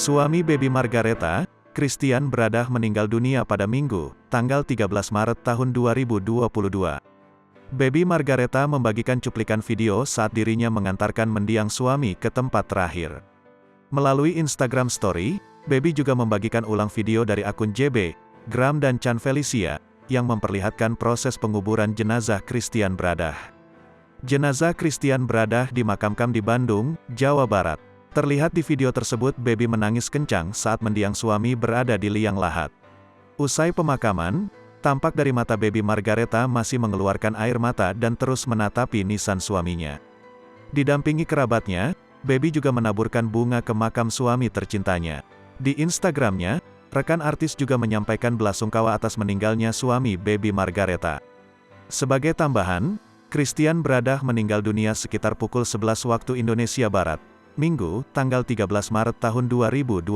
Suami Baby Margaretha, Bradach meninggal dunia pada Minggu, tanggal 13 Maret tahun 2022. Baby Margaretha membagikan cuplikan video saat dirinya mengantarkan mendiang suami ke tempat terakhir. Melalui Instagram Story, Baby juga membagikan ulang video dari akun JB, Gram dan Chan Felicia, yang memperlihatkan proses penguburan jenazah Bradach. Jenazah Bradach dimakamkam di Bandung, Jawa Barat. Terlihat di video tersebut Baby menangis kencang saat mendiang suami berada di liang lahat. Usai pemakaman, tampak dari mata Baby Margaretha masih mengeluarkan air mata dan terus menatapi nisan suaminya. Didampingi kerabatnya, Baby juga menaburkan bunga ke makam suami tercintanya. Di Instagramnya, rekan artis juga menyampaikan belasungkawa atas meninggalnya suami Baby Margaretha. Sebagai tambahan, Bradach meninggal dunia sekitar pukul 11 waktu Indonesia Barat, Minggu, tanggal 13 Maret tahun 2022.